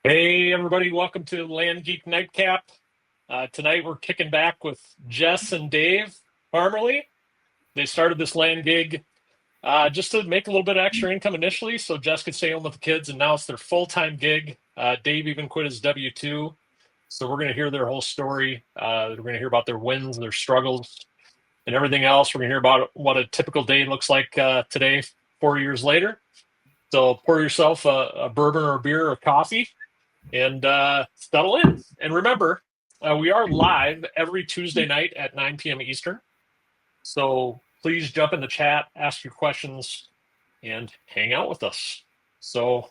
Hey, everybody, welcome to Land Geek Nightcap. Tonight we're kicking back with Jess and Dave Farmerly. They started this land gig just to make a little bit of extra income initially so Jess could stay home with the kids, and now it's their full-time gig. Dave even quit his W-2. So we're going to hear their whole story. We're going to hear about their wins, their struggles, and everything else. We're going to hear about what a typical day looks like today, 4 years later. So pour yourself a bourbon or a beer or coffee and settle in. And remember, we are live every Tuesday night at 9 p.m. Eastern. So please jump in the chat, ask your questions, and hang out with us. So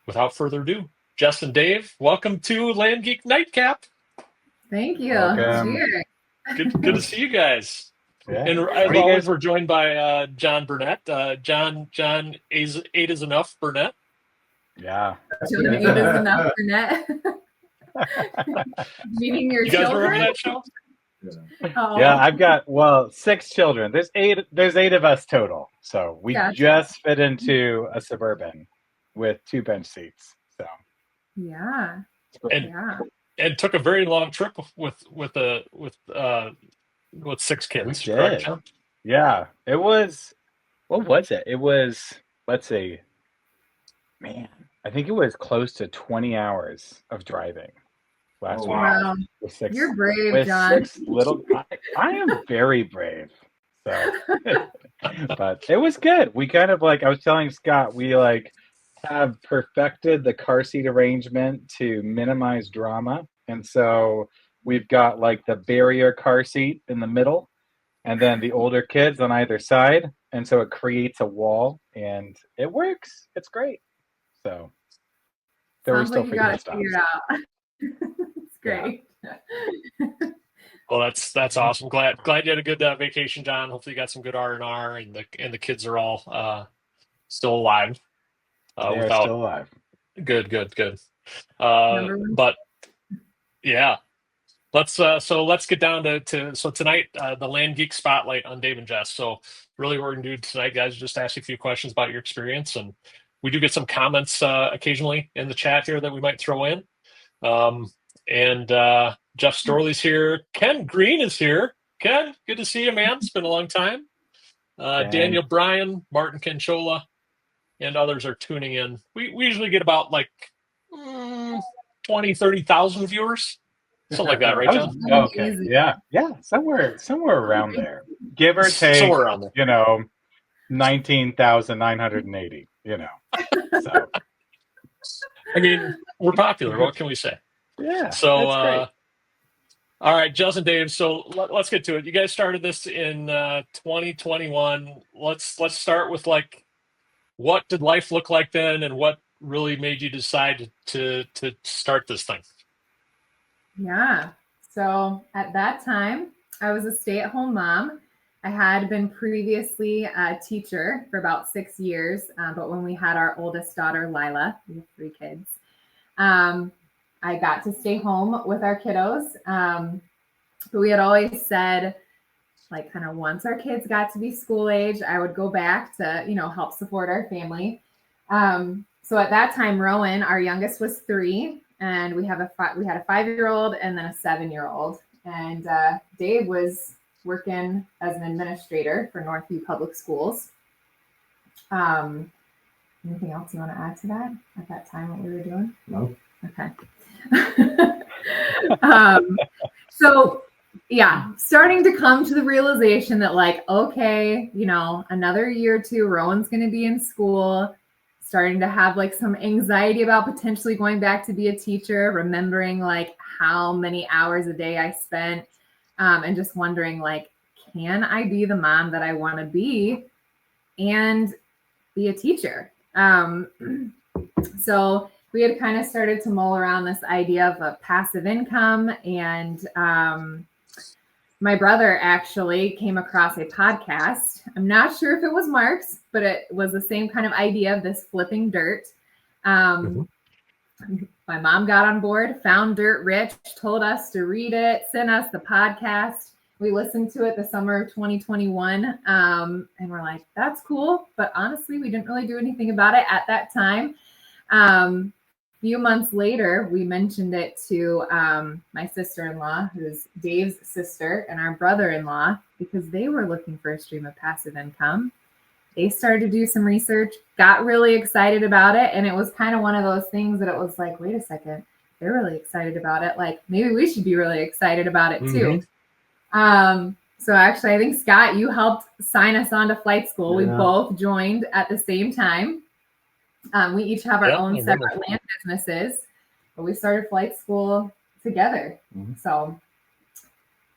without further ado, Jess and Dave, welcome to Land Geek Nightcap. Thank you. Cheers. Good to see you guys. Yeah. And as always, we're joined by John Burnett. John, 8 is enough, Burnett. Yeah. John, 8 is enough, Burnett. Meaning your you guys children? remember that show? Oh. Yeah, I've got 6 children. There's eight of us total. So we just fit into a Suburban with 2 bench seats. So yeah. And took a very long trip with 6 kids. We correct? did. Yeah. It was, what was it? It was, let's see. Man, I think it was close to 20 hours of driving last week. Wow. With 6, You're brave, with John. 6 little. I am very brave. So, but it was good. We kind of I was telling Scott, we have perfected the car seat arrangement to minimize drama, and so we've got the barrier car seat in the middle, and then the older kids on either side, and so it creates a wall, and it works. It's great. So there were still figuring stuff. Out. It's great. Yeah. Well, that's awesome. Glad you had a good vacation, John. Hopefully, you got some good R&R, and the kids are all still alive. They're still alive. Good. But yeah, let's get down to tonight, the Land Geek Spotlight on Dave and Jess. So really, what we're gonna do tonight, guys, is just ask you a few questions about your experience, and we do get some comments occasionally in the chat here that we might throw in. And Jeff Storley's here. Ken Green is here. Ken, good to see you, man. It's been a long time. Daniel Bryan, Martin Kenchola, and others are tuning in. We usually get about 20, 30,000 viewers. Something like that, right, John? Okay. Yeah. Somewhere around there. Give or take, somewhere around there. 19,980, So I mean, we're popular. What can we say? Yeah. So, that's great. All right, Jess and Dave. So let's get to it. You guys started this in 2021. Let's start with what did life look like then, and what really made you decide to start this thing? Yeah. So at that time, I was a stay-at-home mom. I had been previously a teacher for about 6 years, but when we had our oldest daughter, Lila, we have 3 kids, I got to stay home with our kiddos. But we had always said, kind of once our kids got to be school age, I would go back to, help support our family. So at that time, Rowan, our youngest, was 3, and we had a 5-year-old and then a 7-year-old. And Dave was working as an administrator for Northview Public Schools. Anything else you want to add to that at that time, what we were doing? No. Okay. So yeah, starting to come to the realization that okay, another year or 2, Rowan's going to be in school, starting to have some anxiety about potentially going back to be a teacher, remembering how many hours a day I spent, and just wondering can I be the mom that I want to be and be a teacher? So we had kind of started to mull around this idea of a passive income, and my brother actually came across a podcast. I'm not sure if it was Mark's, but it was the same kind of idea of this flipping dirt. My mom got on board, found Dirt Rich, told us to read it, sent us the podcast. We listened to it the summer of 2021, and we're like, that's cool. But honestly, we didn't really do anything about it at that time. few months later, we mentioned it to my sister-in-law, who's Dave's sister, and our brother-in-law, because they were looking for a stream of passive income. They started to do some research, got really excited about it. And it was kind of one of those things that it was like, wait a second, they're really excited about it. Like maybe we should be really excited about it too. So actually, I think, Scott, you helped sign us on to flight school. We both joined at the same time. We each have our own separate land businesses, but we started flight school together. So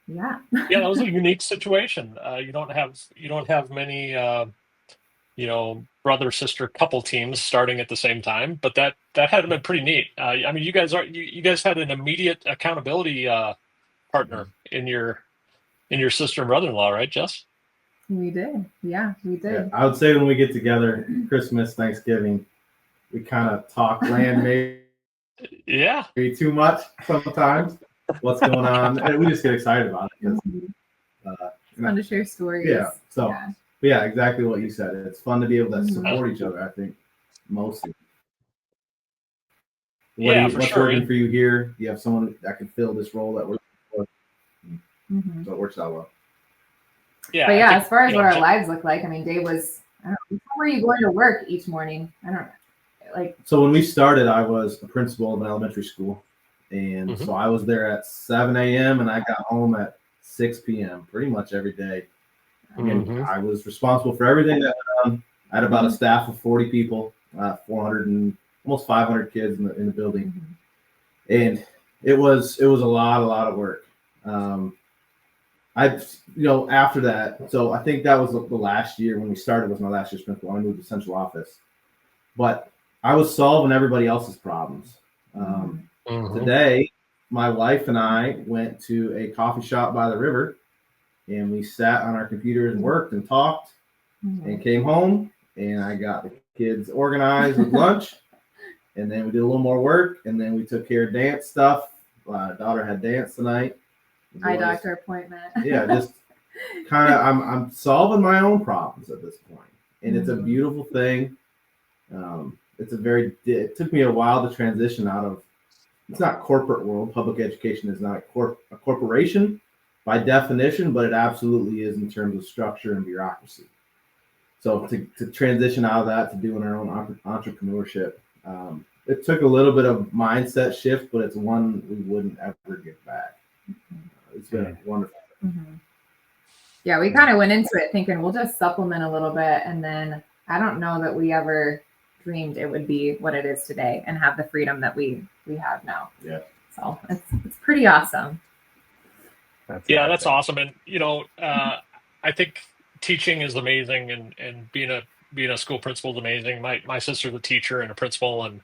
yeah. Yeah, that was a unique situation. You don't have many brother sister couple teams starting at the same time, but that had been pretty neat. I mean, you guys had an immediate accountability partner in your sister and brother-in-law, right, Jess? We did. Yeah, we did. Yeah, I would say when we get together, Christmas, Thanksgiving, we kind of talk land maybe too much sometimes. What's going on? And we just get excited about it. It's fun to share stories. Yeah. So, yeah, exactly what you said. It's fun to be able to support each other, I think, mostly. What's working for you here? You have someone that can fill this role that we're looking for. So it works out well. Yeah. But yeah, as far as what our lives look like, I mean, Dave was, I don't know, how were you going to work each morning? I don't know. So when we started, I was a principal of an elementary school. And so I was there at 7 a.m. and I got home at 6 p.m. pretty much every day. And I was responsible for everything that went on. I had about a staff of 40 people, 400 and almost 500 kids in the building. And it was a lot of work. After that, so I think that was the last year when we started was my last year's principal. I moved to central office. But I was solving everybody else's problems. Today, my wife and I went to a coffee shop by the river, and we sat on our computers and worked and talked, and came home, and I got the kids organized with lunch, and then we did a little more work, and then we took care of dance stuff. My daughter had dance tonight. Eye doctor appointment. Yeah, just kind of I'm solving my own problems at this point, and it's a beautiful thing. It took me a while to transition out of. It's not corporate world. Public education is not a corporation by definition, but it absolutely is in terms of structure and bureaucracy. So to transition out of that to doing our own entrepreneurship, it took a little bit of mindset shift, but it's one we wouldn't ever get back. It's been wonderful. Yeah, we kind of went into it thinking we'll just supplement a little bit, and then I don't know that we ever dreamed it would be what it is today and have the freedom that we have now. Yeah. So it's pretty awesome. That's awesome. And I think teaching is amazing, and being a school principal is amazing. My sister's a teacher and a principal, and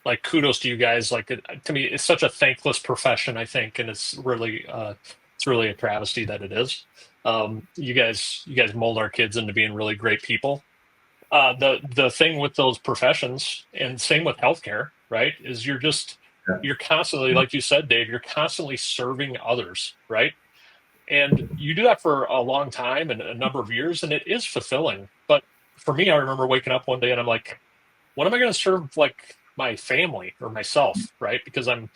like kudos to you guys. Like to me, it's such a thankless profession, I think, and it's really a travesty that it is. You guys mold our kids into being really great people. The thing with those professions, and same with healthcare, right, is you're constantly, like you said, Dave, you're constantly serving others, right? And you do that for a long time and a number of years, and it is fulfilling. But for me, I remember waking up one day and I'm like, when am I going to serve like my family or myself, right? Because I'm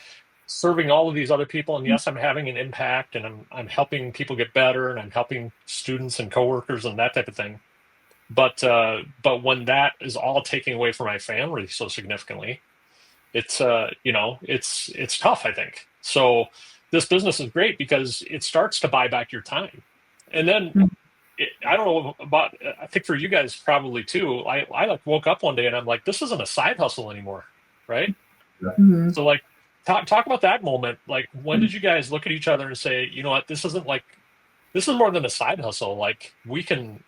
serving all of these other people, and yes, I'm having an impact, and I'm helping people get better, and I'm helping students and coworkers and that type of thing. But when that is all taking away from my family so significantly, it's it's tough, I think. So this business is great because it starts to buy back your time, and then I don't know about. I think for you guys probably too. I like woke up one day and I'm like, this isn't a side hustle anymore, right? So like, talk about that moment. Like, when did you guys look at each other and say, you know what, this is more than a side hustle. Like we can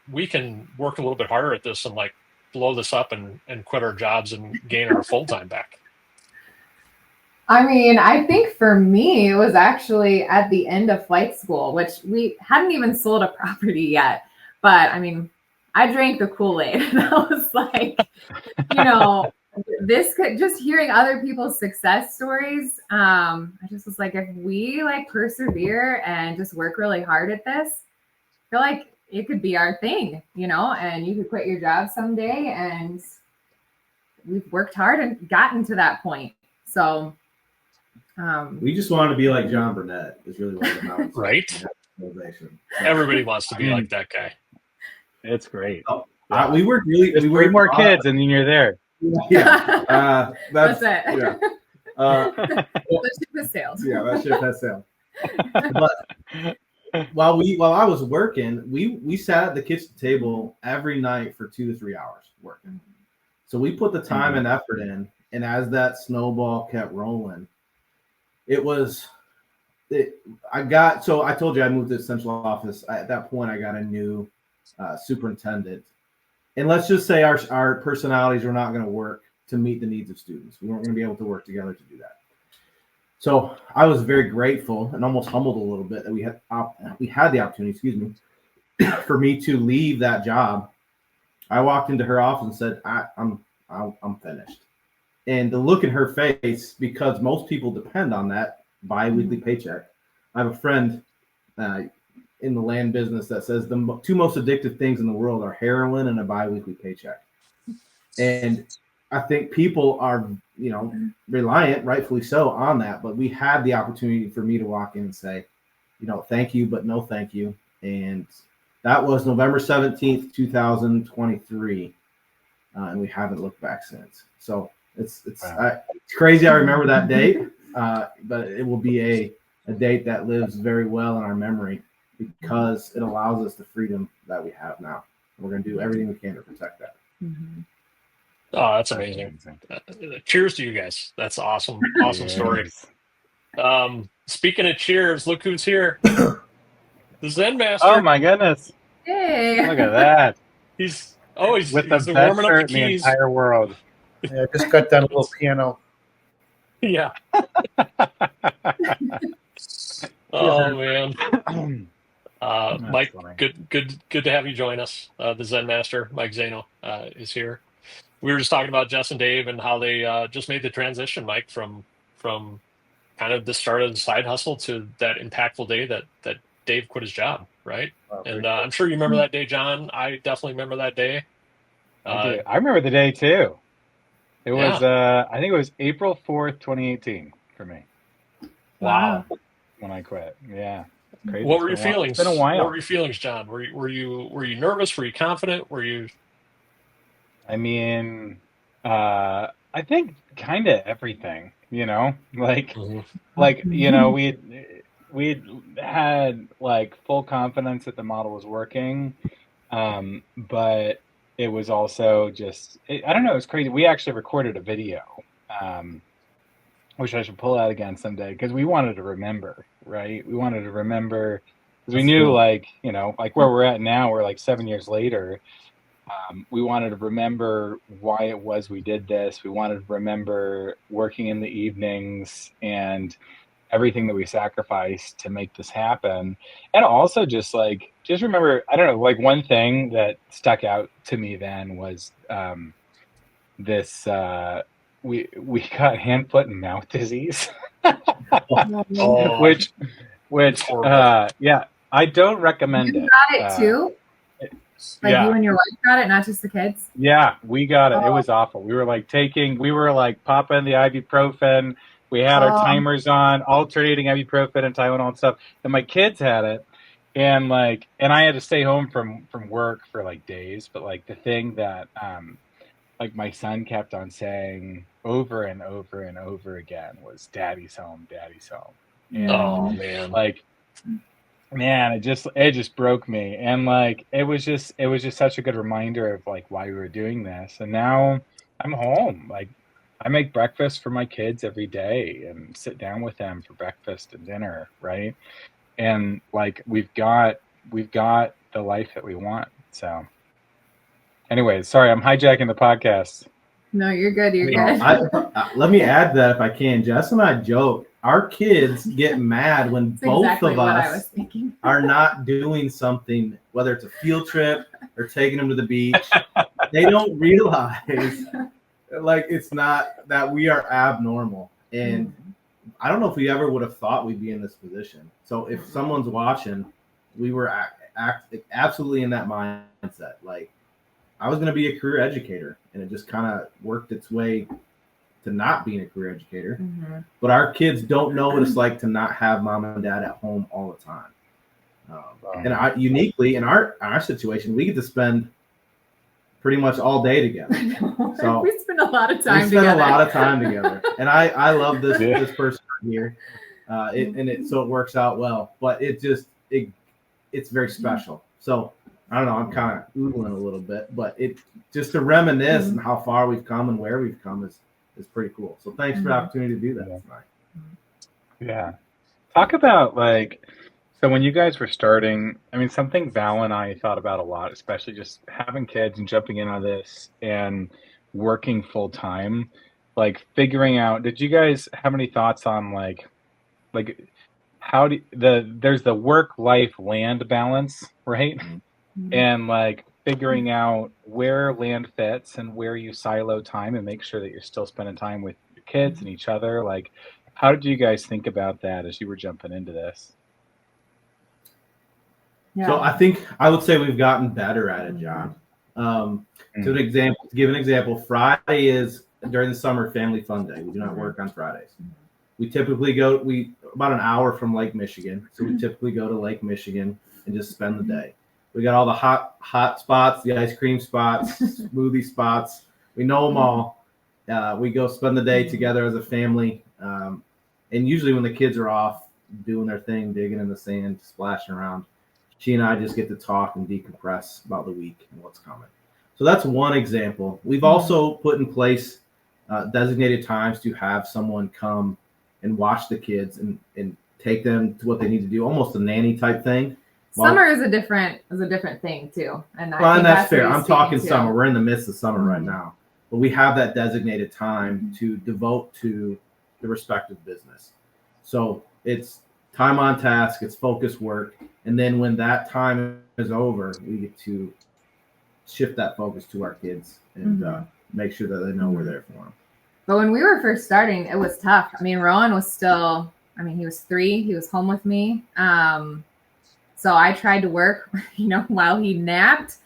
work a little bit harder at this and like blow this up and quit our jobs and gain our full time back. I mean, I think for me, it was actually at the end of flight school, which we hadn't even sold a property yet. But I mean, I drank the Kool-Aid and I was like, this could, just hearing other people's success stories. I just was like, if we like persevere and just work really hard at this, I feel like it could be our thing, and you could quit your job someday. And we've worked hard and gotten to that point. So we just wanted to be like John Burnett. Is really what it amounts to. Right? Motivation. Everybody wants to be like that guy. It's great. So, we worked really. Just we three worked more hard. kids, and then you're there. Yeah, that's it. Yeah. The ship has sailed. Yeah, that ship has sailed. But while I was working, we sat at the kitchen table every night for 2 to 3 hours working. So we put the time and effort in, and as that snowball kept rolling, I told you I moved to the central office. At that point, I got a new superintendent, and let's just say our personalities were not going to work to meet the needs of students. We weren't going to be able to work together to do that. So I was very grateful and almost humbled a little bit that we had the opportunity, for me to leave that job. I walked into her office and said, I'm finished. And the look in her face, because most people depend on that bi-weekly paycheck. I have a friend in the land business that says the two most addictive things in the world are heroin and a bi-weekly paycheck. And I think people are, reliant, rightfully so, on that. But we had the opportunity for me to walk in and say, thank you, but no thank you. And that was November 17th, 2023. And we haven't looked back since. So it's crazy. I remember that date, but it will be a date that lives very well in our memory because it allows us the freedom that we have now. We're going to do everything we can to protect that. Mm-hmm. Oh, that's amazing. Cheers to you guys. That's awesome. Awesome story. Speaking of cheers, look who's here. The Zen Master. Oh my goodness. Hey. Look at that. He's with the he's best warming up shirt the in the keys. entire world. Yeah, just got done a little piano. Yeah. Oh man. Mike, funny. good to have you join us. The Zen Master, Mike Zano, is here. We were just talking about Jess and Dave and how they just made the transition, Mike, from kind of the start of the side hustle to that impactful day that Dave quit his job, right? And I'm sure you remember that day, John. I definitely remember that day. I remember the day too. It was I think it was April 4th, 2018 for me. Wow. When I quit. Yeah. Crazy. What were your feelings? It's been a while. What were your feelings, John? Were you nervous? Were you confident? Were you? I mean, I think kind of everything. Like we'd had like full confidence that the model was working, but it was also just I don't know. It was crazy. We actually recorded a video, which I should pull out again someday because we wanted to remember, right? We wanted to remember because we knew, like where we're at now. We're like 7 years later. We wanted to remember why it was we did this. We wanted to remember working in the evenings and everything that we sacrificed to make this happen. And also just remember, I don't know, like one thing that stuck out to me then was this we got hand, foot, and mouth disease. which I don't recommend it. You got it too? You and your wife got it, not just the kids? Yeah, we got it. It was awful. We were popping the ibuprofen. We had our timers on, alternating ibuprofen and Tylenol and stuff. And my kids had it. And I had to stay home from work for like days. But like the thing that my son kept on saying over and over and over again was "Daddy's home, Daddy's home." And oh man. Man, it just broke me. And it was just such a good reminder of like why we were doing this. And now I'm home. Like I make breakfast for my kids every day and sit down with them for breakfast and dinner, right? And we've got the life that we want. So anyways, sorry, I'm hijacking the podcast. No, you're good. You're good. Let me add that if I can. Jess and I joke. Our kids get mad when both of us are not doing something, whether it's a field trip or taking them to the beach. They don't realize it's not that we are abnormal. And I don't know if we ever would have thought we'd be in this position. So if someone's watching, we were absolutely in that mindset. Like I was going to be a career educator, and it just kind of worked its way to not being a career educator, Mm-hmm. but our kids don't know what it's like to not have mom and dad at home all the time. And uniquely in our situation, we get to spend pretty much all day together. So we spend a lot of time we spend together. a lot of time together, and I love this person here, so it works out well. But it's very special. So I don't know, I'm kind of oogling a little bit, but it just to reminisce and how far we've come and where we've come is pretty cool. So thanks for the opportunity to do that tonight. Yeah. Talk about so when you guys were starting, I mean, something Val and I thought about a lot, especially just having kids and jumping in on this and working full time, figuring out, did you guys have any thoughts on how there's the work-life land balance, right? Mm-hmm. And figuring out where land fits and where you silo time and make sure that you're still spending time with your kids and each other. How did you guys think about that as you were jumping into this? Yeah. So I think I would say we've gotten better at it, John. To give an example, Friday is during the summer family fun day. We do not work on Fridays. We typically go about an hour from Lake Michigan, so we typically go to Lake Michigan and just spend the day. We got all the hot spots, the ice cream spots, smoothie spots. We know them all. We go spend the day together as a family, and usually when the kids are off doing their thing, digging in the sand, splashing around, she and I just get to talk and decompress about the week and what's coming. So that's one example. We've also put in place designated times to have someone come and watch the kids and take them to what they need to do, almost a nanny type thing. Summer is a different thing too, and that's fair. I'm talking summer. We're in the midst of summer right now, but we have that designated time to devote to the respective business. So it's time on task, it's focused work, and then when that time is over, we get to shift that focus to our kids and make sure that they know we're there for them. But when we were first starting, it was tough. I mean, Rowan was still, he was 3. He was home with me. So I tried to work, while he napped.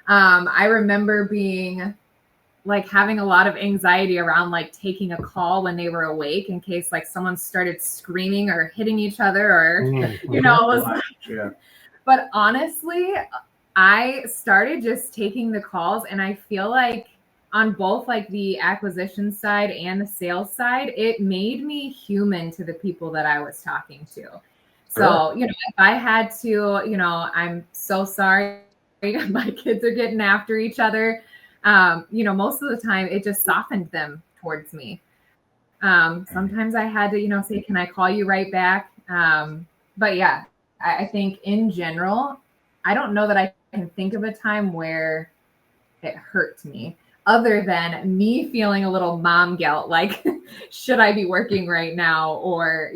I remember being having a lot of anxiety around taking a call when they were awake in case someone started screaming or hitting each other or, it was But honestly, I started just taking the calls, and I feel like on both the acquisition side and the sales side, it made me human to the people that I was talking to. So, if I had to, I'm so sorry, my kids are getting after each other. Most of the time it just softened them towards me. Sometimes I had to, say, can I call you right back? But yeah, I think in general, I don't know that I can think of a time where it hurt me other than me feeling a little mom guilt, should I be working right now or,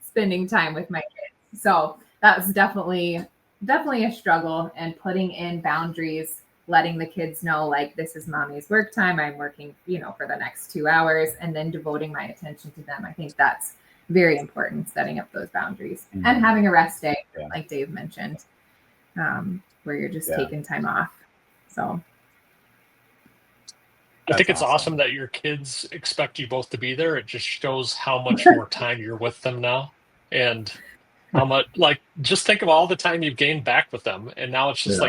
spending time with my kids. So that's definitely a struggle, and putting in boundaries, letting the kids know, this is mommy's work time. I'm working, for the next 2 hours, and then devoting my attention to them. I think that's very important, setting up those boundaries and having a rest day, like Dave mentioned, where you're just taking time off. So I think it's awesome that your kids expect you both to be there. It just shows how much more time you're with them now, and how much just think of all the time you've gained back with them, and now it's just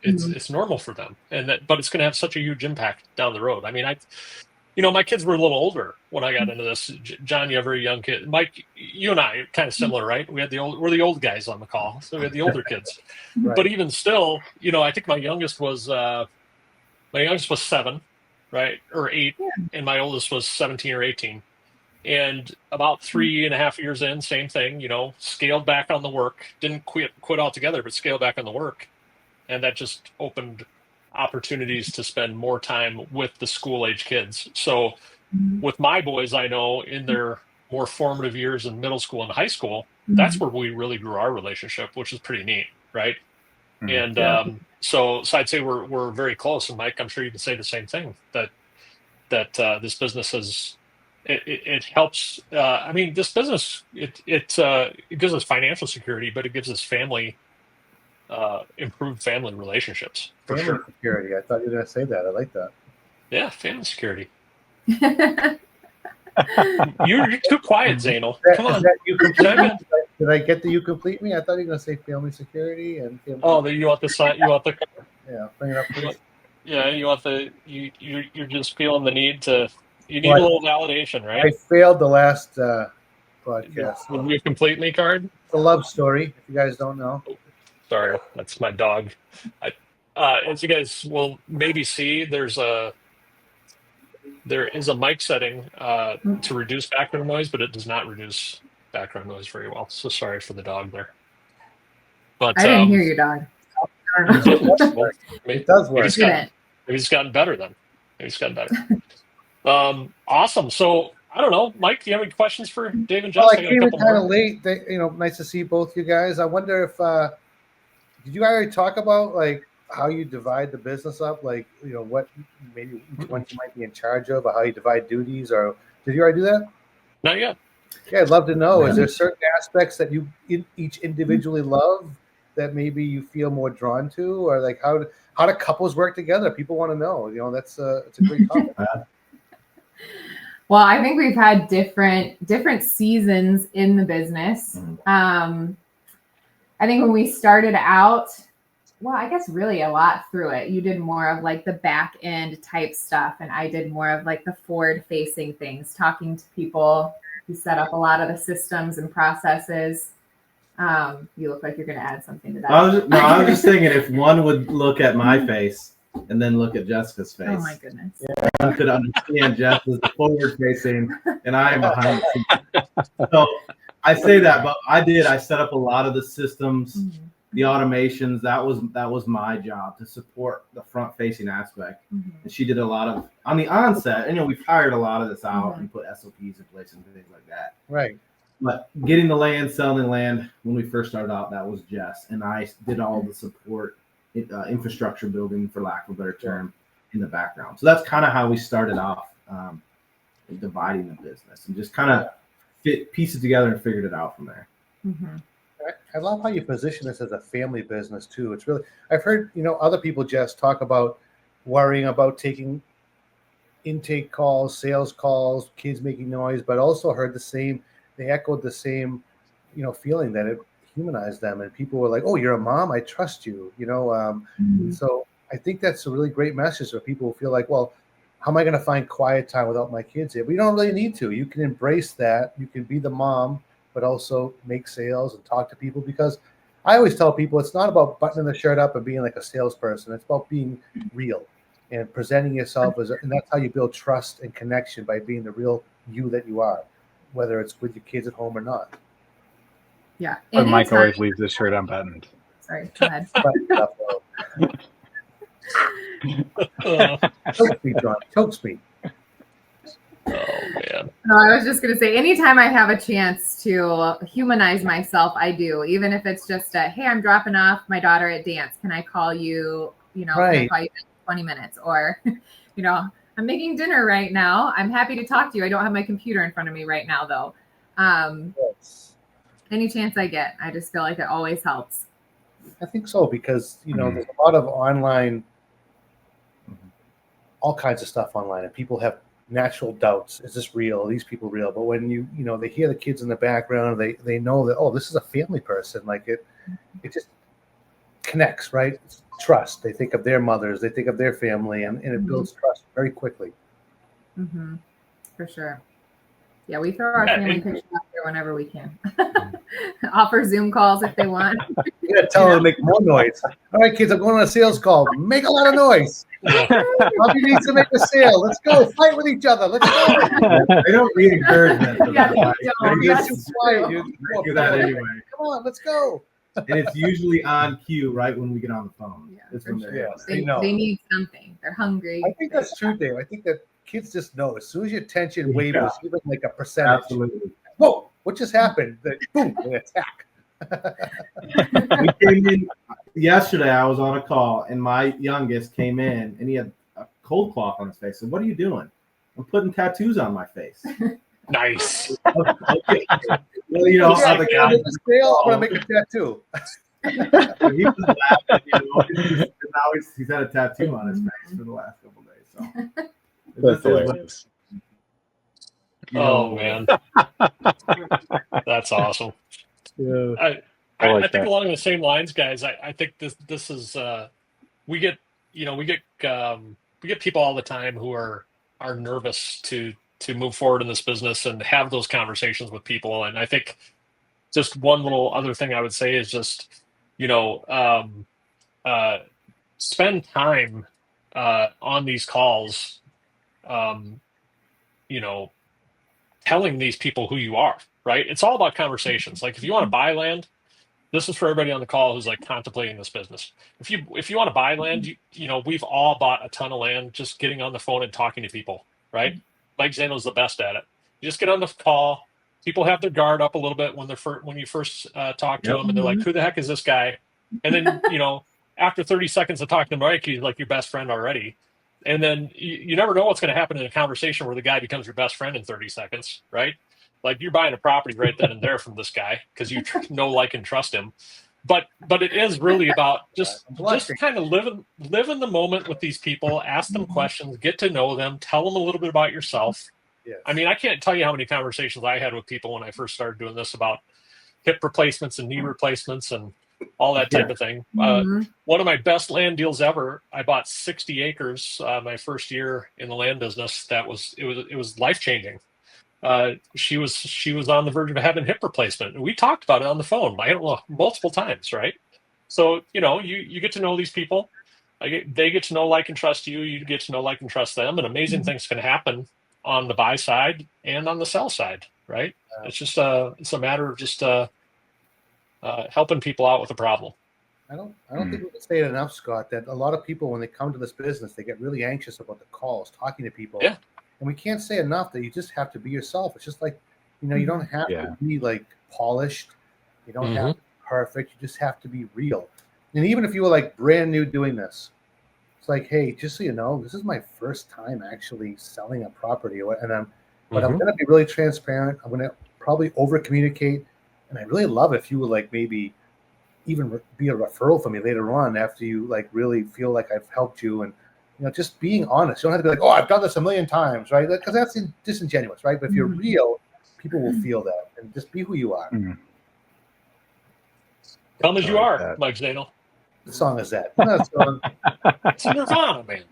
it's normal for them, but it's going to have such a huge impact down the road. I mean, my kids were a little older when I got into this. John, you have a very young kid. Mike, you and I are kind of similar, right? We're the old guys on the call, so we had the older kids. Right. But even still, I think my youngest was 7, right, or 8, and my oldest was 17 or 18. And about 3.5 years in, same thing, scaled back on the work, didn't quit altogether, but scaled back on the work. And that just opened opportunities to spend more time with the school age kids. So with my boys, I know in their more formative years in middle school and high school, that's where we really grew our relationship, which is pretty neat. Right. And so I'd say we're very close. And Mike, I'm sure you can say the same thing, that this business has, it helps. This business, it gives us financial security, but it gives us improved family relationships for Family sure. security. I thought you were going to say that. I like that. Yeah, family security. You're too quiet, Zainal. Come Is on. that you complete Can I me? Did I get the you complete me? I thought you were going to say family security and family. Oh, you want the sign? You want the? Yeah, bring it up, please. Yeah, you want the? You're just feeling the need to. You need Right. a little validation, I right? failed the last podcast. The you complete me card. It's a love story, if you guys don't know. Sorry, that's my dog. As you guys will maybe see, there is a mic setting to reduce background noise, but it does not reduce background noise very well. So sorry for the dog there. But I didn't hear your dog. well, It does work. maybe it's gotten better then. Maybe it's gotten better. Awesome. So I don't know, Mike. Do you have any questions for Dave and Jess? Well, I got a came in couple kind of more. late. Nice to see both you guys. I wonder if did you already talk about like how you divide the business up? Like, what maybe each one you might be in charge of, or how you divide duties, or did you already do that? Not yet. Yeah, I'd love to know. Is there certain aspects that you each individually love that maybe you feel more drawn to, or like how do couples work together? People want to know. That's it's a great topic. Well, I think we've had different seasons in the business. I think when we started out, well, I guess really a lot through it. You did more of like the back end type stuff, and I did more of like the forward facing things, talking to people. You set up a lot of the systems and processes. You look like you're going to add something to that. I was just thinking if one would look at my face and then look at Jessica's face. Oh my goodness. One could understand Jess is forward facing and I am behind the scenes. So I say that, but I set up a lot of the systems, the automations. That was my job to support the front facing aspect. And she did a lot of on the onset, and we've hired a lot of this out and put SOPs in place and things like that. Right. But getting the land, selling the land, when we first started out, that was Jess. And I did all the support, infrastructure building, for lack of a better term, in the background. So that's kind of how we started off dividing the business and just kind of piece it together and figured it out from there. I love how you position this as a family business too. It's really, I've heard, other people just talk about worrying about taking intake calls, sales calls, kids making noise, but also heard they echoed the same, feeling that it humanized them. And people were like, oh, you're a mom, I trust you, So I think that's a really great message where people feel like, well, how am I going to find quiet time without my kids here? But you don't really need to. You can embrace that. You can be the mom, but also make sales and talk to people, because I always tell people it's not about buttoning the shirt up and being like a salesperson. It's about being real and presenting yourself and that's how you build trust and connection, by being the real you that you are, whether it's with your kids at home or not. Yeah. But Mike always leaves his shirt unbuttoned. Sorry, go ahead. Choke me, John. Chokes me. Oh man. No, I was just going to say, anytime I have a chance to humanize myself, I do. Even if it's just hey, I'm dropping off my daughter at dance. Can I call you? Can I call you in 20 minutes? Or, I'm making dinner right now. I'm happy to talk to you. I don't have my computer in front of me right now, though. Yes. Any chance I get, I just feel like it always helps. I think so, because there's a lot of online, all kinds of stuff online, and people have natural doubts. Is this real? Are these people real? But when they hear the kids in the background, they know that, oh, this is a family person. Like it just connects, right? It's trust. They think of their mothers, they think of their family, and it builds trust very quickly. For sure. Yeah, we throw our family pictures out there whenever we can. Offer Zoom calls if they want. Yeah, tell them to make more noise. All right, kids, I'm going on a sales call. Make a lot of noise. Bobby needs to make a sale. Let's go. Fight with each other. Let's go. They don't need encouragement. Yeah, they don't. You're That's too quiet. true. They do that anyway. Come on, let's go. And it's usually on cue right when we get on the phone. Yeah, It's for when sure. they're They know. They need something. They're hungry. I think that's true, Dave. I think that kids just know. As soon as your tension wavers, even like a percentage, Absolutely. whoa, what just happened? Boom, they attack. We came in yesterday. I was on a call, and my youngest came in, and he had a cold cloth on his face. I said, "What are you doing?" "I'm putting tattoos on my face." Nice. Okay. Well, Yeah, the guy, this sale, I'm gonna make a tattoo. he was laughing. And now he's had a tattoo on his face for the last couple of days. So That's hilarious. Oh man, that's awesome. Yeah. I think along the same lines, guys. I think this is we get we get people all the time who are nervous to move forward in this business and have those conversations with people. And I think just one little other thing I would say is just spend time on these calls, you know, telling these people who you are, right? It's all about conversations. Like if you want to buy land, this is for everybody on the call who's like contemplating this business. If you want to buy land, we've all bought a ton of land just getting on the phone and talking to people, right? Mike Zano's the best at it. You just get on the call. People have their guard up a little bit when you first talk to them, and they're like, "Who the heck is this guy?" And then after 30 seconds of talking to Mike, he's like your best friend already. And then you never know what's going to happen in a conversation where the guy becomes your best friend in 30 seconds, right? Like you're buying a property right then and there from this guy because you know, like, and trust him. But it is really about just kind of live in the moment with these people, ask them questions, get to know them, tell them a little bit about yourself. Yes. I mean, I can't tell you how many conversations I had with people when I first started doing this about hip replacements and knee replacements and all that type of thing. One of my best land deals ever. I bought 60 acres my first year in the land business. It was life changing. She was on the verge of having hip replacement, and we talked about it on the phone. I don't know, multiple times, right? So you get to know these people. They get to know, like, and trust you. You get to know, like, and trust them, and amazing things can happen on the buy side and on the sell side, right? It's just it's a matter of just helping people out with a problem. I don't think we can say it enough, Scott, that a lot of people, when they come to this business, they get really anxious about the calls, talking to people. Yeah. And we can't say enough that you just have to be yourself. It's just like, you don't have to be like polished. You don't have to be perfect. You just have to be real. And even if you were like brand new doing this, it's like, hey, just so you know, this is my first time actually selling a property. And I'm going to be really transparent. I'm going to probably over communicate. And I really love if you would like maybe even be a referral for me later on after you like really feel like I've helped you. And just being honest. You don't have to be like, oh, I've done this a million times, right? Because that's disingenuous, right? But if you're real, people will feel that. And just be who you are. Come as you are, Mike Zano. What song is that? It's Nirvana, man.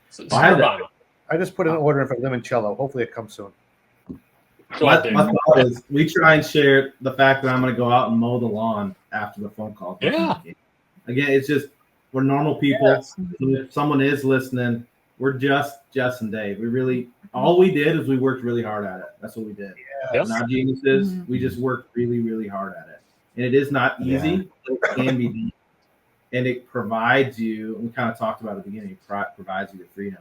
It's Nirvana. I just put an order in for limoncello. Hopefully it comes soon. My thought is we try and share the fact that I'm going to go out and mow the lawn after the phone call. Yeah. Again, it's just we're normal people. Yes. If someone is listening, we're just Jess and Dave. All we did is we worked really hard at it. That's what we did. Yeah. We're not geniuses. We just worked really, really hard at it. And it is not easy. It can be deep. And it provides you, and we kind of talked about at the beginning, it provides you the freedom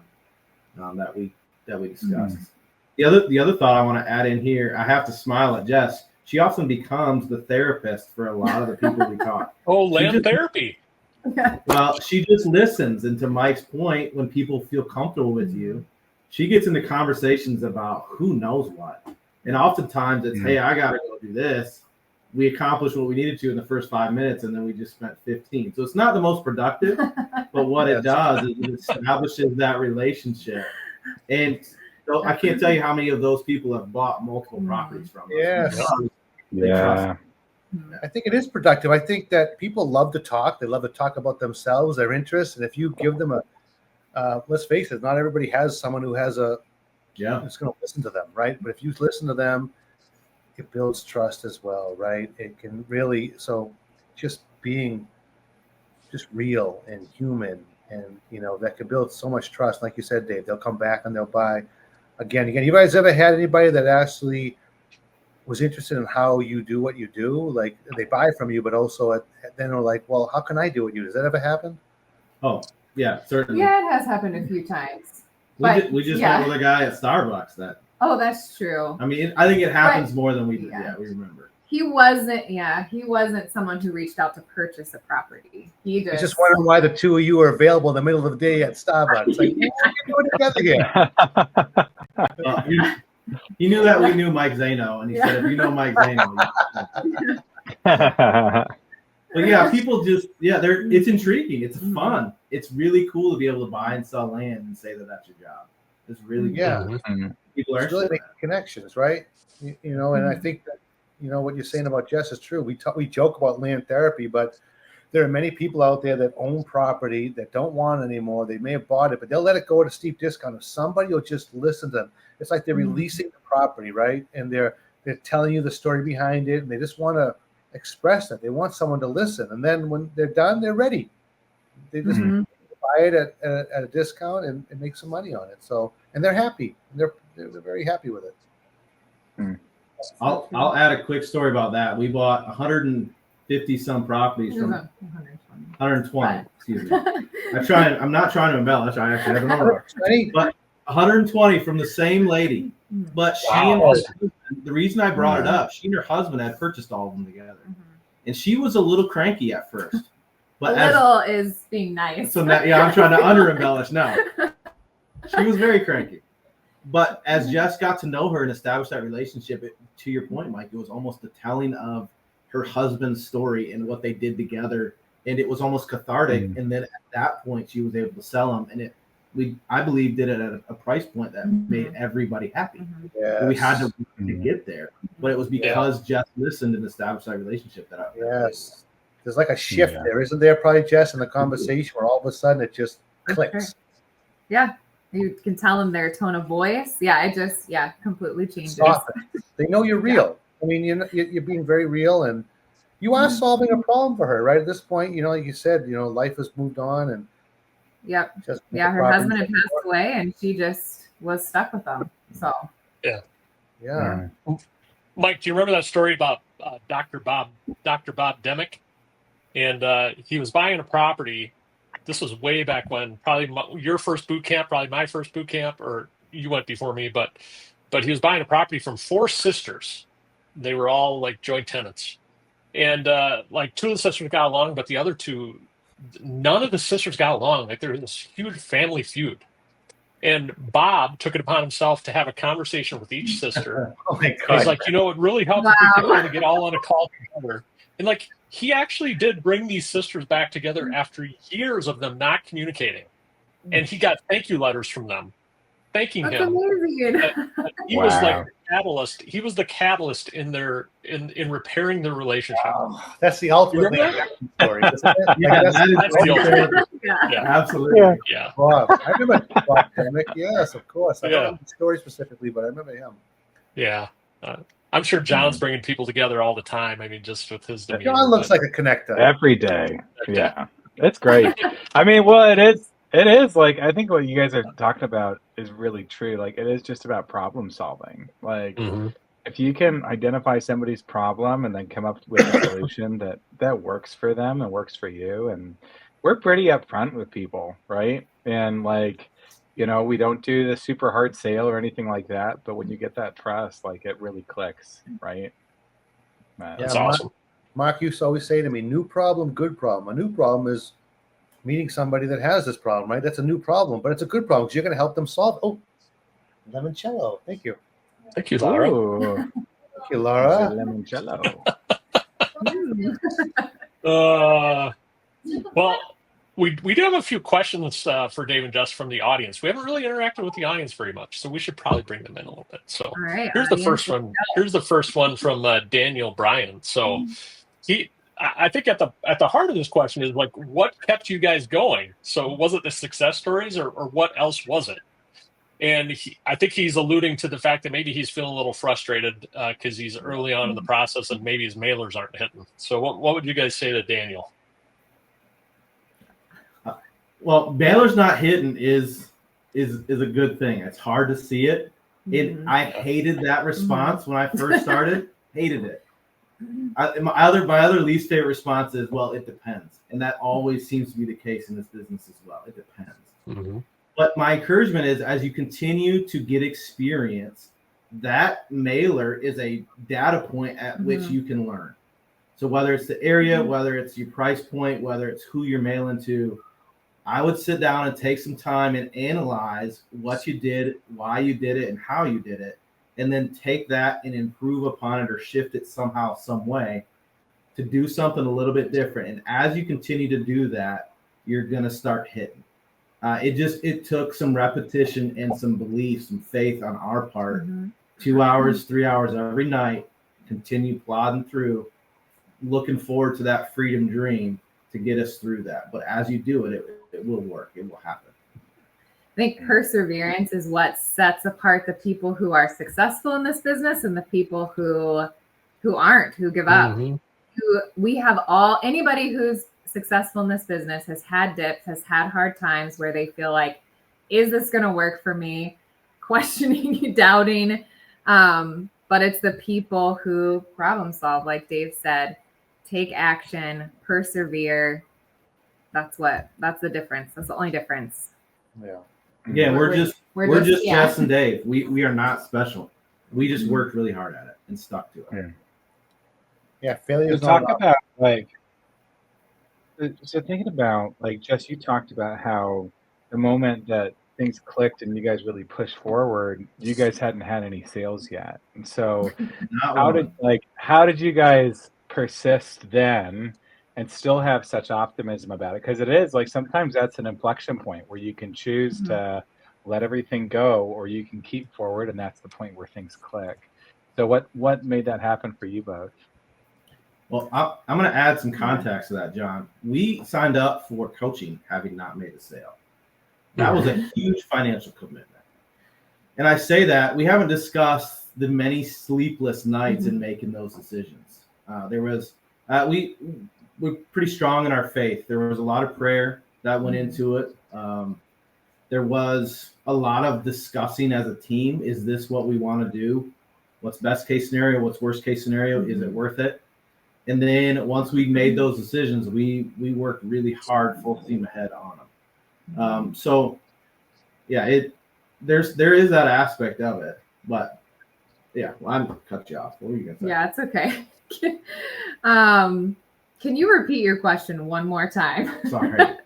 that we discussed. The other thought I want to add in here, I have to smile at Jess. She often becomes the therapist for a lot of the people we talk. Oh, land therapy. Well, she just listens. And to Mike's point, when people feel comfortable with you, she gets into conversations about who knows what. And oftentimes it's, hey, I got to go do this. We accomplished what we needed to in the first 5 minutes, and then we just spent 15. So it's not the most productive, but what it does is it establishes that relationship. And so I can't tell you how many of those people have bought multiple properties from us. Yes. Yeah. I think it is productive. I think that people love to talk. They love to talk about themselves, their interests. And if you give them let's face it, not everybody has someone who has who's going to listen to them, right? But if you listen to them, it builds trust as well, right? It can really, so just being just real and human and, that can build so much trust. Like you said, Dave, they'll come back and they'll buy again. You guys ever had anybody that actually was interested in how you do what you do? Like they buy from you, but also then they're like, well, how can I do what you do? Does that ever happen? Oh, yeah, certainly. Yeah, it has happened a few times. We just met with a guy at Starbucks that. Oh, that's true. I mean, I think it happens more than we do. Yeah, we remember. He wasn't someone who reached out to purchase a property. He's just wondering why the two of you are available in the middle of the day at Starbucks. Like, what are you doing together here? He knew that we knew Mike Zano, and he said, if you know Mike Zano. But yeah, people just, it's intriguing. It's fun. It's really cool to be able to buy and sell land and say that that's your job. It's really cool. Yeah. People are It's really interested in making connections, right? You know, and I think that, you know, what you're saying about Jess is true. We joke about land therapy, but there are many people out there that own property that don't want it anymore. They may have bought it, but they'll let it go at a steep discount. If somebody will just listen to them, it's like they're releasing the property, right? And they're telling you the story behind it, and they just want to express it. They want someone to listen, and then when they're done, they're ready. They just buy it at a discount and make some money on it. So, and they're happy. They're very happy with it. I'll add a quick story about that. We bought 150 some properties from 120. Excuse me. I'm not trying to embellish. I actually have a number, but 120 from the same lady. But she and her husband, the reason I brought it up, she and her husband had purchased all of them together, and she was a little cranky at first. But a little is being nice. So now, yeah, I'm trying to under embellish now. She was very cranky. But as Jess got to know her and establish that relationship, to your point, Mike, it was almost a telling of her husband's story and what they did together, and it was almost cathartic. And then at that point, she was able to sell them, and I believe, did it at a price point that made everybody happy. Yes. We had to get there, but it was because Jess listened and established that relationship. Yes, there's like a shift there, isn't there? Probably, Jess, in the conversation where all of a sudden it just clicks. Yeah. You can tell them their tone of voice. Yeah, it just completely changes. They know you're real. I mean, you're being very real, and you are solving a problem for her, right? At this point, you know, like you said, you know, life has moved on, and her husband had passed away, and she just was stuck with them. So Mike, do you remember that story about Dr. Bob Demick? And he was buying a property. This was way back when, probably your first boot camp, probably my first boot camp, or you went before me. But he was buying a property from 4 sisters. They were all like joint tenants, and like 2 of the sisters got along, but the other 2, none of the sisters got along. Like there was this huge family feud. And Bob took it upon himself to have a conversation with each sister. Oh my God. He's like, you know, it really helped if we could kind of get all on a call together. And like, he actually did bring these sisters back together after years of them not communicating. And he got thank you letters from them, thanking him. Amazing. He was like the catalyst. He was the catalyst in repairing their relationship. Oh, that's the ultimate story, isn't it? That's the ultimate. Absolutely. Yeah. Bob. I remember Bob Demick. Yes, of course. I don't know the story specifically, but I remember him. Yeah. I'm sure John's bringing people together all the time. I mean, just with his demeanor. John looks like a connector. Every day. Yeah. It's great. I mean, well, it is like, I think what you guys are talking about is really true. Like, it is just about problem solving. Like, if you can identify somebody's problem and then come up with a solution that works for them and works for you. And we're pretty upfront with people, right? And like, you know, we don't do the super hard sale or anything like that. But when you get that trust, like, it really clicks, right? That's awesome. Mark used to always say to me, new problem, good problem. A new problem is meeting somebody that has this problem, right? That's a new problem, but it's a good problem because you're going to help them solve. Oh, limoncello. Thank you. Thank you, Laura. Thank you, Laura. Limoncello. Well, we do have a few questions for Dave and Jess from the audience. We haven't really interacted with the audience very much, so we should probably bring them in a little bit. So here's the first one. Here's the first one from Daniel Bryan. So I think at the heart of this question is like, what kept you guys going? So was it the success stories, or what else was it? And I think he's alluding to the fact that maybe he's feeling a little frustrated because he's early on in the process and maybe his mailers aren't hitting. So what would you guys say to Daniel? Well, mailers not hitting is a good thing. It's hard to see it. I hated that response when I first started. Hated it. My other least favorite response is, well, it depends. And that always seems to be the case in this business as well. It depends. But my encouragement is, as you continue to get experience, that mailer is a data point at which you can learn. So whether it's the area, whether it's your price point, whether it's who you're mailing to, I would sit down and take some time and analyze what you did, why you did it, and how you did it, and then take that and improve upon it or shift it somehow, some way to do something a little bit different. And as you continue to do that, you're going to start hitting. It took some repetition and some belief, some faith on our part. Mm-hmm. 2 hours, 3 hours every night, continue plodding through, looking forward to that freedom dream to get us through that. But as you do it, it will work. It will happen. I think perseverance is what sets apart the people who are successful in this business and the people who aren't, who give up. Anybody who's successful in this business has had dips, has had hard times where they feel like, is this going to work for me? Questioning, doubting. But it's the people who problem solve, like Dave said, take action, persevere. That's the difference. That's the only difference. Yeah. Yeah, we're just yeah. Jess and Dave. We are not special. We just worked really hard at it and stuck to it. Yeah, failure is talk about so thinking about Jess, you talked about how the moment that things clicked and you guys really pushed forward, you guys hadn't had any sales yet. And so how did you guys persist then and still have such optimism about it? Because it is sometimes that's an inflection point where you can choose to let everything go, or you can keep forward, and that's the point where things click. So what made that happen for you both? Well, I'm going to add some context to that, John. We signed up for coaching having not made a sale. That was a huge financial commitment. And I say that we haven't discussed the many sleepless nights in making those decisions. We're pretty strong in our faith. There was a lot of prayer that went into it. There was a lot of discussing as a team. Is this what we want to do? What's best case scenario? What's worst case scenario? Is it worth it? And then once we made those decisions, we worked really hard, full steam ahead on them. So yeah, there is that aspect of it. But yeah, I'm gonna cut you off. What were you gonna say? Yeah, it's okay. Can you repeat your question one more time? Sorry.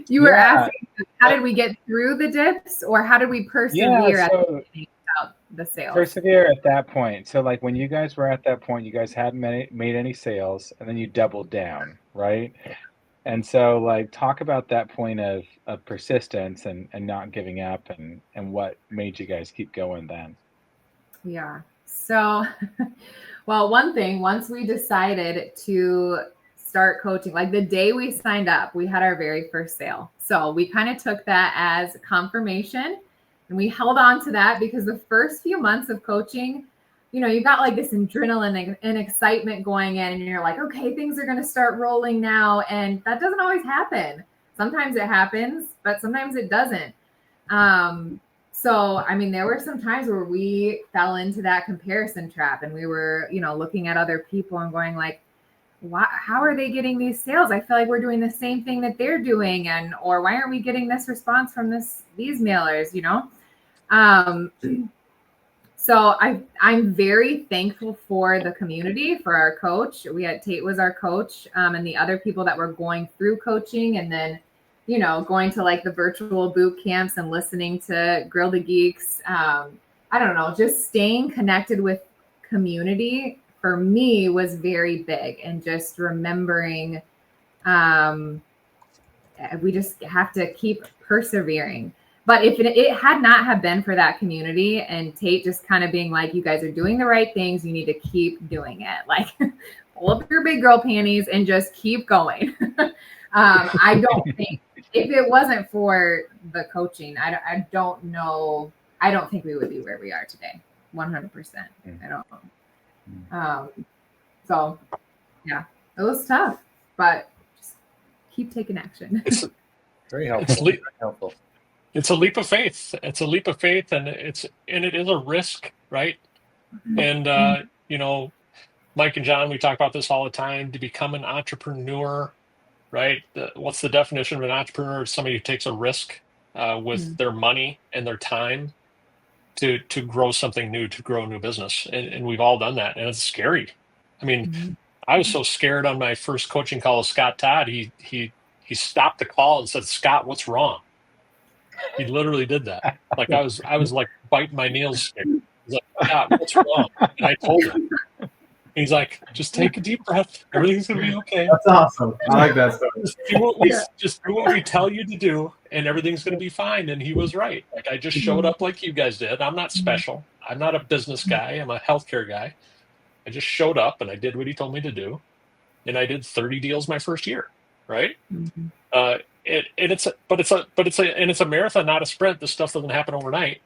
You were asking, how did we get through the dips, or how did we persevere at the sales? Persevere at that point. So when you guys were at that point, you guys hadn't made any sales, and then you doubled down, right? And so talk about that point of persistence and not giving up, and what made you guys keep going then. Yeah. So, well, one thing, once we decided to start coaching, the day we signed up, we had our very first sale. So we kind of took that as confirmation, and we held on to that, because the first few months of coaching, you've got this adrenaline and excitement going in, and you're like, okay, things are going to start rolling now. And that doesn't always happen. Sometimes it happens, but sometimes it doesn't. So, there were some times where we fell into that comparison trap, and we were, looking at other people and going how are they getting these sales? I feel like we're doing the same thing that they're doing. Or why aren't we getting this response from these mailers, So I'm very thankful for the community, for our coach. Tate was our coach, and the other people that were going through coaching, and then, going to the virtual boot camps and listening to Grill the Geeks. I don't know, just staying connected with community for me was very big, and just remembering, we just have to keep persevering. But if it had not have been for that community and Tate just kind of being you guys are doing the right things, you need to keep doing it. Pull up your big girl panties and just keep going. I don't think, if it wasn't for the coaching, I don't know. I don't think we would be where we are today. 100%. I don't know. So yeah, it was tough, but just keep taking action. It's very helpful. It's a leap of faith. It's a leap of faith, and it is a risk, right? And Mike and John, we talk about this all the time. To become an entrepreneur, right? What's the definition of an entrepreneur? It's somebody who takes a risk with their money and their time to grow something new, to grow a new business. And we've all done that, and it's scary. I was so scared on my first coaching call with Scott Todd. He stopped the call and said, "Scott, what's wrong?" He literally did that. I was biting my nails. He's like, "Scott, what's wrong?" And I told him. He's like, "Just take a deep breath. Everything's gonna be okay." That's awesome. I like that story. Just do what we tell you to do, and everything's going to be fine. And he was right. Like, I just showed up like you guys did. I'm not special. I'm not a business guy. I'm a healthcare guy. I just showed up and I did what he told me to do. And I did 30 deals my first year. Right. It's a marathon, not a sprint. This stuff doesn't happen overnight.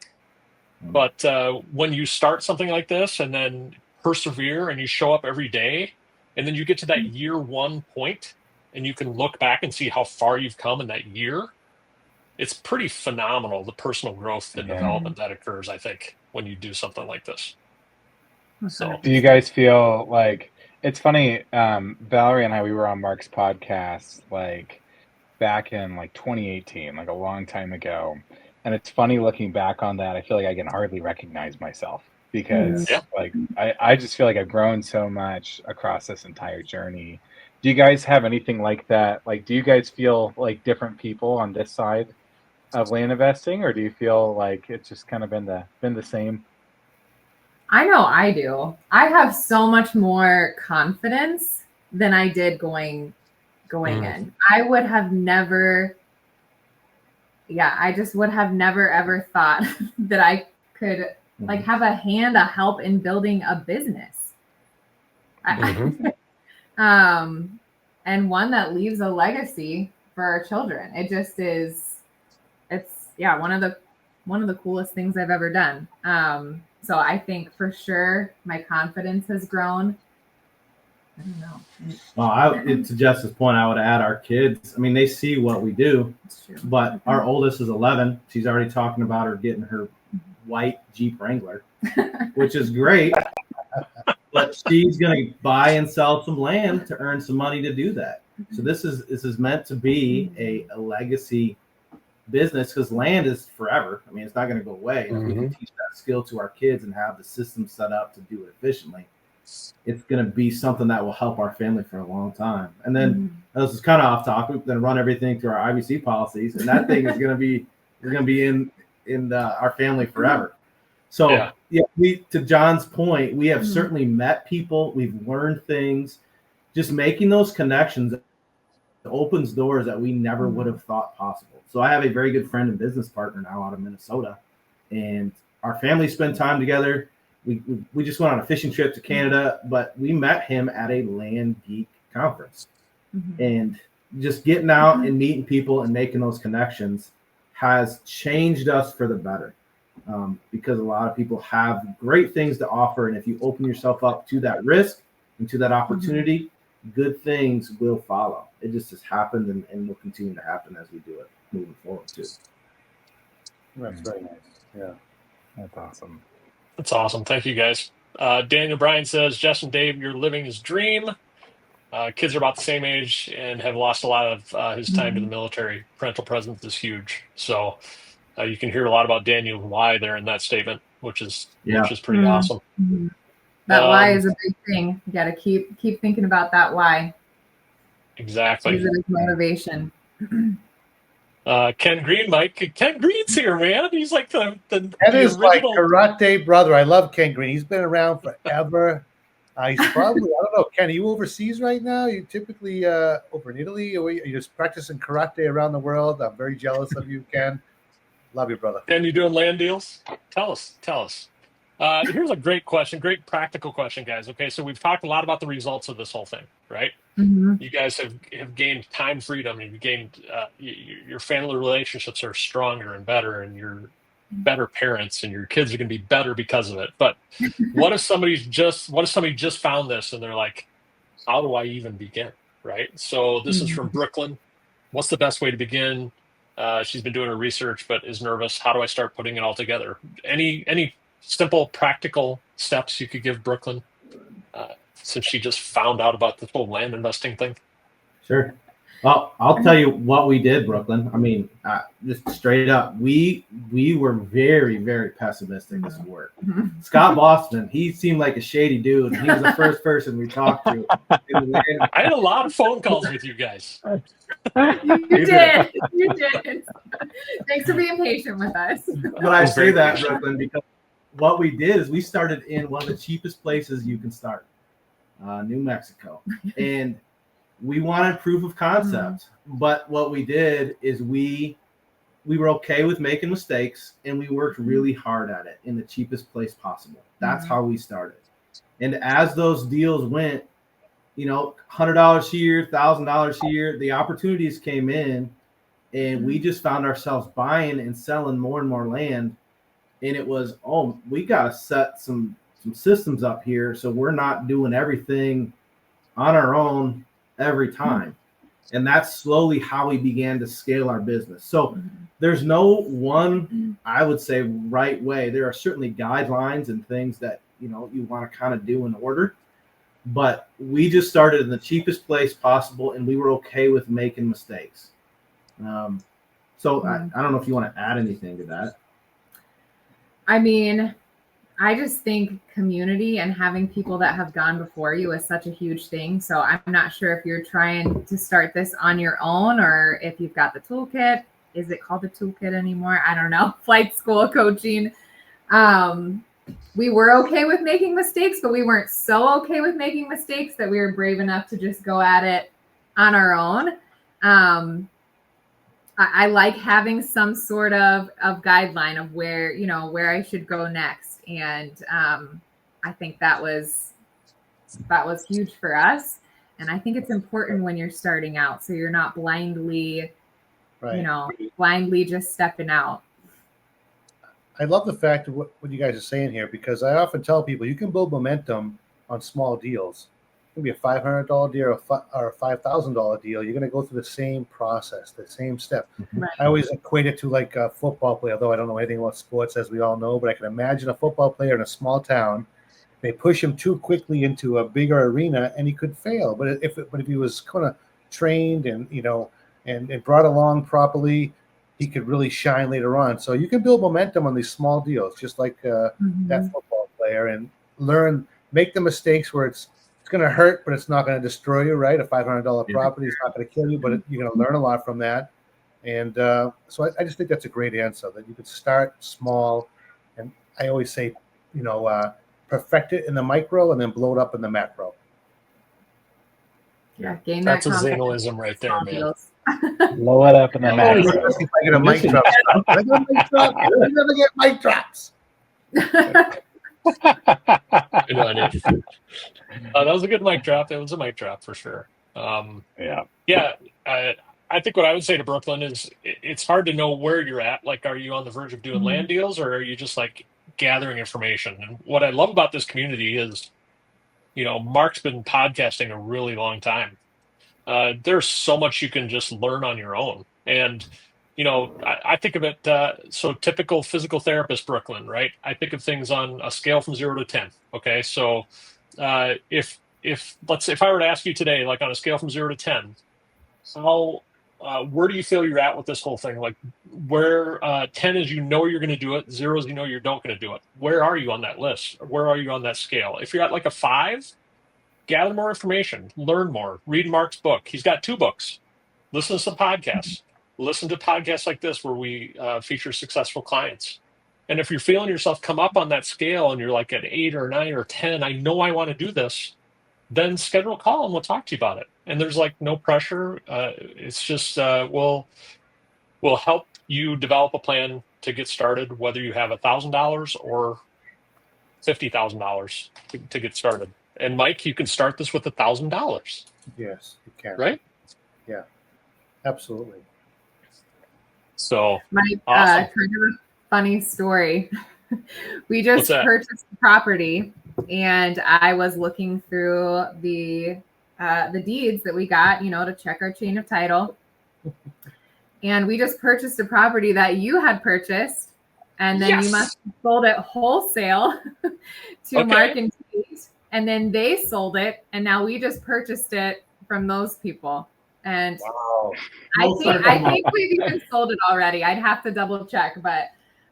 But when you start something like this and then persevere and you show up every day, and then you get to that year one point and you can look back and see how far you've come in that year, it's pretty phenomenal, the personal growth and development that occurs, I think, when you do something like this. So, do you guys feel like, it's funny, Valerie and I, we were on Mark's podcast like back in like 2018, like a long time ago. And it's funny looking back on that. I feel like I can hardly recognize myself because like I just feel like I've grown so much across this entire journey. Do you guys have anything like that? Like, do you guys feel like different people on this side of land investing, or do you feel like it's just kind of been the same? I know I do. I have so much more confidence than I did going in. I would have never, I just would have never ever thought that I could like have a help in building a business. And one that leaves a legacy for our children. It just is, it's one of the coolest things I've ever done. So I think for sure my confidence has grown. I don't know. Well, to Jess's point, I would add our kids. I mean, they see what we do, but our oldest is 11. She's already talking about her getting her white Jeep Wrangler, which is great. But she's going to buy and sell some land to earn some money to do that. So this is meant to be a legacy business, because land is forever. I mean, it's not going to go away. And if we can teach that skill to our kids and have the system set up to do it efficiently, it's going to be something that will help our family for a long time. And then this is kind of off topic, then run everything through our IBC policies, and that thing is going to be, we're going to be in our family forever. So we, to John's point, we have certainly met people, we've learned things. Just making those connections opens doors that we never would have thought possible. So I have a very good friend and business partner now out of Minnesota, and our family spend time together. We just went on a fishing trip to Canada, but we met him at a Land Geek conference. And just getting out and meeting people and making those connections has changed us for the better, because a lot of people have great things to offer. And if you open yourself up to that risk and to that opportunity, good things will follow. It just has happened and will continue to happen as we do it moving forward too. That's very nice. Yeah. That's awesome. That's awesome. Thank you, guys. Daniel Bryan says, Jess and Dave, you're living his dream. Kids are about the same age and have lost a lot of his time to the military. Parental presence is huge. So you can hear a lot about Daniel why there in that statement, which is pretty awesome. That why is a big thing. You got to keep thinking about that why. Exactly. Use it as motivation. Ken Green, Mike. Ken Green's here, man. He's like the That is original... like karate brother. I love Ken Green. He's been around forever. He's probably, I don't know, Ken, are you overseas right now? You typically over in Italy, or are you just practicing karate around the world? I'm very jealous of you, Ken. Love you, brother. Ken, you doing land deals? Tell us. Here's a great question, great practical question, guys. Okay, so we've talked a lot about the results of this whole thing, right? You guys have gained time freedom, and you've gained your family relationships are stronger and better, and you're better parents, and your kids are going to be better because of it. But what if somebody just found this and they're like, how do I even begin? Right? So this is from Brooklyn. What's the best way to begin? She's been doing her research, but is nervous. How do I start putting it all together? Any simple, practical steps you could give Brooklyn, since she just found out about this whole land investing thing? Sure. Well, I'll tell you what we did, Brooklyn. I mean, just straight up, we were very, very pessimistic this would work. Scott Boston, he seemed like a shady dude. He was the first person we talked to. I had a lot of phone calls with you guys. You did. Thanks for being patient with us. But I say that, Brooklyn, because what we did is we started in one of the cheapest places you can start, New Mexico. And we wanted proof of concept. But what we did is we we were okay with making mistakes, and we worked really hard at it in the cheapest place possible. That's how we started. And as those deals went, $100 here, $1,000 here, the opportunities came in, and we just found ourselves buying and selling more and more land. And it was, we got to set some systems up here, so we're not doing everything on our own every time. And that's slowly how we began to scale our business. So there's no one, I would say, right way. There are certainly guidelines and things that you want to kind of do in order, but we just started in the cheapest place possible, and we were okay with making mistakes. So I don't know if you want to add anything to that. I mean, I just think community and having people that have gone before you is such a huge thing. So I'm not sure if you're trying to start this on your own or if you've got the toolkit. Is it called the toolkit anymore? I don't know. Flight school coaching. We were okay with making mistakes, but we weren't so okay with making mistakes that we were brave enough to just go at it on our own. I like having some sort of guideline of where I should go next. And I think that was huge for us. And I think it's important when you're starting out, so you're not blindly, blindly just stepping out. I love the fact of what you guys are saying here, because I often tell people you can build momentum on small deals. It can be a $500 deal or a $5,000 deal. You're going to go through the same process, the same step. Right. I always equate it to like a football player, although I don't know anything about sports, as we all know, but I can imagine a football player in a small town. They push him too quickly into a bigger arena, and he could fail. But if he was kind of trained and and brought along properly, he could really shine later on. So you can build momentum on these small deals, just like that football player, and make the mistakes where it's going to hurt, but it's not going to destroy you, right? A $500 property is not going to kill you, but you're going to learn a lot from that. And so I just think that's a great answer, that you could start small. And I always say, perfect it in the micro and then blow it up in the macro. Yeah, gain That's that a confidence. Zenoism right there, man. Blow it up in the macro. If I get a mic drop, I never get mic drops. That was a good mic drop. It was a mic drop for sure. Yeah. I think what I would say to Brooklyn is it's hard to know where you're at. Like, are you on the verge of doing land deals, or are you just like gathering information? And what I love about this community is, Mark's been podcasting a really long time. There's so much you can just learn on your own. And, I think of it, so typical physical therapist, Brooklyn, right? I think of things on a scale from 0 to 10. Okay. So if I were to ask you today, like on a scale from 0 to 10, where do you feel you're at with this whole thing? Like where 10 is you're going to do it, 0 is you're not going to do it. Where are you on that list? Where are you on that scale? If you're at like a 5, gather more information, learn more, read Mark's book. He's got 2 books. Listen to some podcasts. Listen to podcasts like this where we feature successful clients. And if you're feeling yourself come up on that scale and you're like at 8 or 9 or 10, I know I want to do this, then schedule a call and we'll talk to you about it. And there's like no pressure. It's just we'll help you develop a plan to get started, whether you have $1,000 or $50,000 to get started. And Mike, you can start this with $1,000. Yes, you can. Right? Yeah, absolutely. So My awesome. kind of a funny story. We just purchased the property, and I was looking through the deeds that we got, to check our chain of title. And we just purchased a property that you had purchased, and then you must have sold it wholesale to Mark and Kate, and then they sold it, and now we just purchased it from those people. And wow. I think we've even sold it already. I'd have to double check, but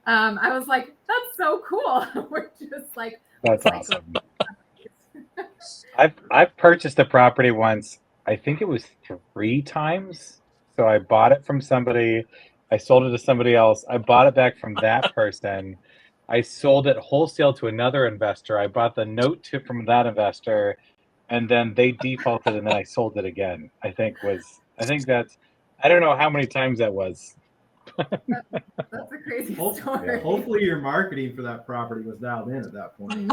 I was like, that's so cool. We're just like, that's awesome. I've purchased a property once. I think it was 3 times. So I bought it from somebody, I sold it to somebody else, I bought it back from that person, I sold it wholesale to another investor, I bought the note from that investor, and then they defaulted, and then I sold it again. I think that's, I don't know how many times that was. That's a crazy story. Hopefully your marketing for that property was dialed in at that point.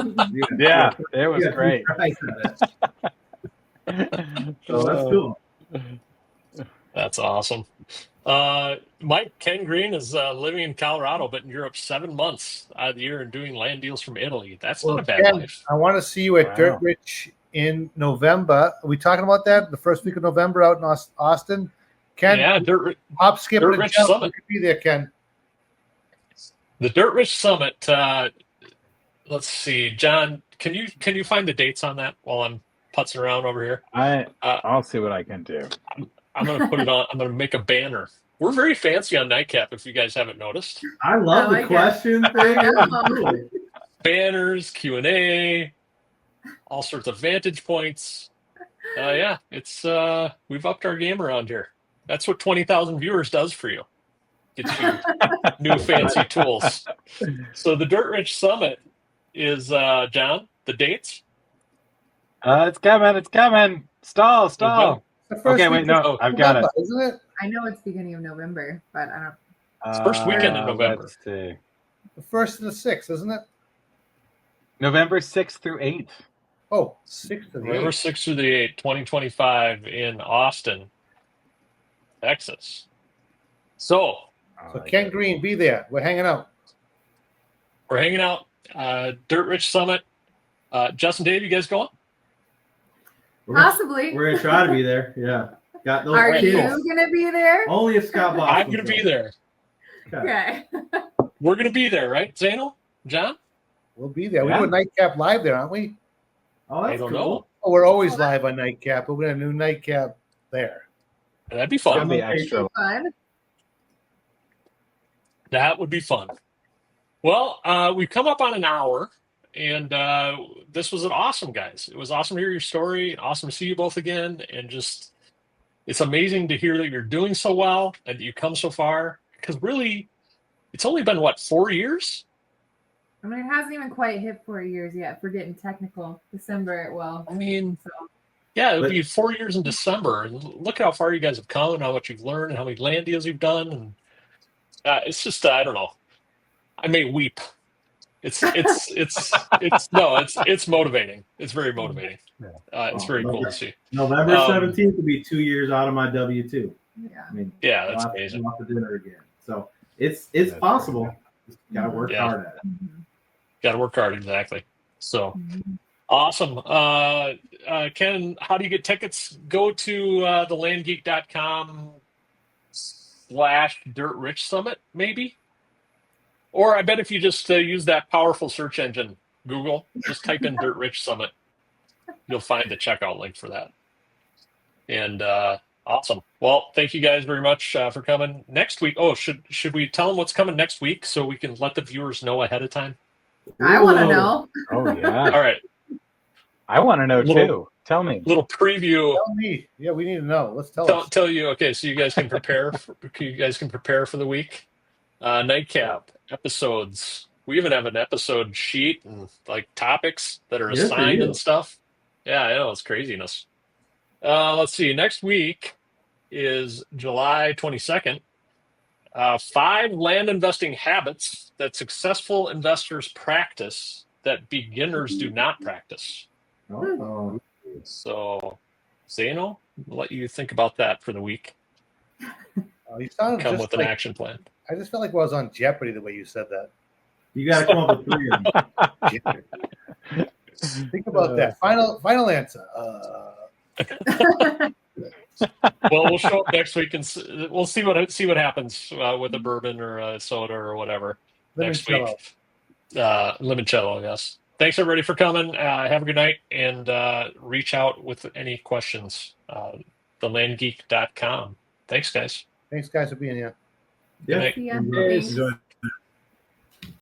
Yeah, it was You got great. 3 tries at it. So that's cool. That's awesome. Mike, Ken Green is living in Colorado, but in Europe 7 months out of the year and doing land deals from Italy. That's not a bad Ken, life. I want to see you at Dirt Wow. Rich in November. Are we talking about that? The first week of November out in Austin? Ken, Yeah, hop, skip, Dirt and Rich jump. Summit. You could be there, Ken. the Dirt Rich Summit. Let's see, John, can you find the dates on that while I'm putzing around over here? I'll see what I can do. I'm gonna put it on. I'm gonna make a banner. We're very fancy on Nightcap, if you guys haven't noticed. I love I like the question thing. It was cool. Banners, Q&A, all sorts of vantage points. Yeah, it's we've upped our game around here. That's what 20,000 viewers does for you. Gets you new fancy tools. So the Dirt Rich Summit is John, the dates? It's coming. It's coming. Stall. November. The first Okay, week wait, no, of I've got it. November, isn't it? I know it's beginning of November, but I don't. It's first weekend in November. Let's see. The 1st to the 6th, isn't it? November 6th through 8th. Oh, 6th to the November 8th. 6th through the 8th, 2025 in Austin, Texas. So So Ken Green, be there. We're hanging out. we're hanging out. Dirt Rich Summit. Jess and Dave, you guys going? Possibly. We're gonna try to be there. Yeah. Got those Are you kids. gonna be there? Only if Scott Box. I'm going to be there. Okay. We're going to be there, right, Zano? John? We'll be there. Yeah. We do a Nightcap live there, aren't we? Oh, I that's don't cool. know. Oh, we're always live on Nightcap, but we're going to do Nightcap there. That'd be That'd fun. be extra. Fun. That would be fun. Well, we've come up on an hour, and this was an awesome, guys. It was awesome to hear your story. Awesome to see you both again, and just it's amazing to hear that you're doing so well and that you come so far. Because really, it's only been what 4 years? I mean, it hasn't even quite hit 4 years yet. If we're getting technical. December it will. I mean, So yeah, it'll be 4 years in December, and look how far you guys have come, and how much you've learned, and how many land deals you've done, and it's just I don't know. I may weep. It's motivating. It's very motivating. It's very cool to see. November 17th will be 2 years out of my W-2. yeah. I mean, Yeah, that's I'll have to amazing. go out to dinner again. So it's possible. Just gotta work Yeah. hard at it. Got to work hard, exactly. So Mhm. awesome. Ken, how do you get tickets? Go to the landgeek.com/Dirt Rich Summit, maybe. Or I bet if you just use that powerful search engine, Google, just type in Dirt Rich Summit, you'll find the checkout link for that. And awesome. Well, thank you guys very much for coming. Next week, should we tell them what's coming next week so we can let the viewers know ahead of time? I want to Ooh. know. Oh yeah. All right, I want to know Little- too. Tell me. little preview. Tell me. Yeah, we need to know. Let's tell us. Tell you. Okay, so you guys can prepare. For the week. Nightcap episodes. We even have an episode sheet and like topics that are Good for assigned you. and stuff. Yeah, I know it's craziness. Let's see. Next week is July 22nd. 5 land investing habits that successful investors practice that beginners do not practice. Oh, So, Zano, I'll let you think about that for the week. You sounded Come just with an like, action plan. I just felt like I was on Jeopardy the way you said that. you got to come up with 3 of them. Think about that. Final answer. Well, we'll show up next week and we'll see what happens with a bourbon or a soda or whatever next week. Limoncello, yes. Thanks everybody for coming. Have a good night and reach out with any questions. Thelandgeek.com. Thanks, guys. Thanks, guys, for being here. Yeah. night. See ya. Yes. Thanks.